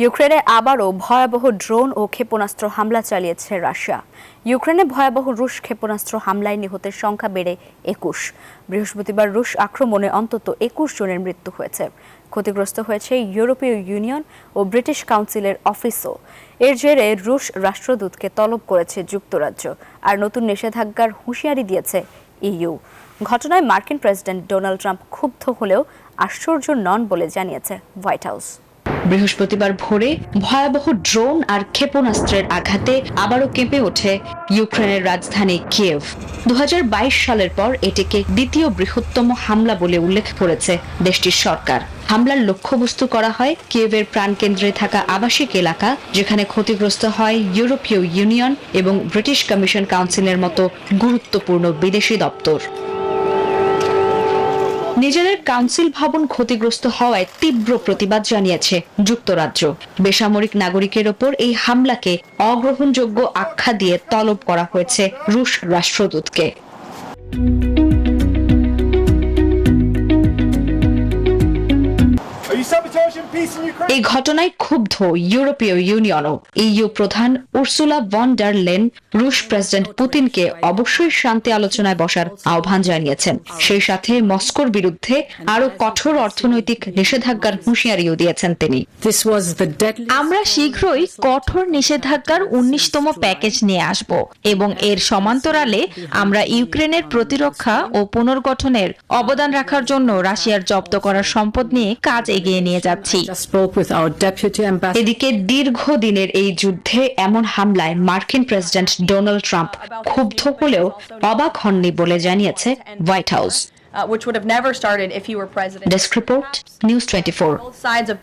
ইউক্রেনে আবারও ভয়াবহ ড্রোন ও ক্ষেপণাস্ত্র হামলা চালিয়েছে রাশিয়া। ইউক্রেনে ভয়াবহ রুশ ক্ষেপণাস্ত্র হামলায় নিহতের সংখ্যা বেড়ে ২১। বৃহস্পতিবার রুশ আক্রমণে অন্তত ২১ জনের মৃত্যু হয়েছে। ক্ষতিগ্রস্ত হয়েছে ইউরোপীয় ইউনিয়ন ও ব্রিটিশ কাউন্সিলের অফিসও। এর জেরে রুশ রাষ্ট্রদূতকে তলব করেছে যুক্তরাজ্য, আর নতুন নিষেধাজ্ঞার হুঁশিয়ারি দিয়েছে ইইউ। ঘটনায় মার্কিন প্রেসিডেন্ট ডোনাল্ড ট্রাম্প ক্ষুব্ধ হলেও আশ্চর্য নন বলে জানিয়েছে হোয়াইট হাউস। বৃহস্পতিবার ভোরে ভয়াবহ ড্রোন আর ক্ষেপণাস্ত্রের আঘাতে আবারও কেঁপে ওঠে ইউক্রেনের রাজধানী কিয়েভ। ২০২২ সালের পর এটিকে দ্বিতীয় বৃহত্তম হামলা বলে উল্লেখ করেছে দেশটির সরকার। হামলার লক্ষ্যবস্তু করা হয় কিয়েভের প্রাণকেন্দ্রে থাকা আবাসিক এলাকা, যেখানে ক্ষতিগ্রস্ত হয় ইউরোপীয় ইউনিয়ন এবং ব্রিটিশ কমিশন কাউন্সিলের মতো গুরুত্বপূর্ণ বিদেশি দপ্তর। নিজেদের কাউন্সিল ভবন ক্ষতিগ্রস্ত হওয়ায় তীব্র প্রতিবাদ জানিয়েছে যুক্তরাজ্য। বেসামরিক নাগরিকের ওপর এই হামলাকে অগ্রহণযোগ্য আখ্যা দিয়ে তলব করা হয়েছে রুশ রাষ্ট্রদূতকে। এই ঘটনায় ক্ষুব্ধ ইউরোপীয় ইউনিয়নও। ইইউ প্রধান উর্সুলা ভন ডার লেন রুশ প্রেসিডেন্ট পুতিনকে অবশ্যই শান্তি আলোচনায় বসার আহ্বান জানিয়েছেন। সেই সাথে মস্কোর বিরুদ্ধে আরো কঠোর অর্থনৈতিক নিষেধাজ্ঞার হুঁশিয়ারিও দিয়েছেন তিনি। আমরা শীঘ্রই কঠোর নিষেধাজ্ঞার ১৯তম প্যাকেজ নিয়ে আসব এবং এর সমান্তরালে আমরা ইউক্রেনের প্রতিরক্ষা ও পুনর্গঠনের অবদান রাখার জন্য রাশিয়ার জব্দ করা সম্পদ নিয়ে কাজ এগিয়ে নিয়ে যাচ্ছি। এদিকে দীর্ঘদিনের এই যুদ্ধে এমন হামলায় মার্কিন প্রেসিডেন্ট ডোনাল্ড ট্রাম্প ক্ষুব্ধ হলেও অবাক হননি বলে জানিয়েছে white house. Which would have never started if he were president. Desk report, news 24। Both sides of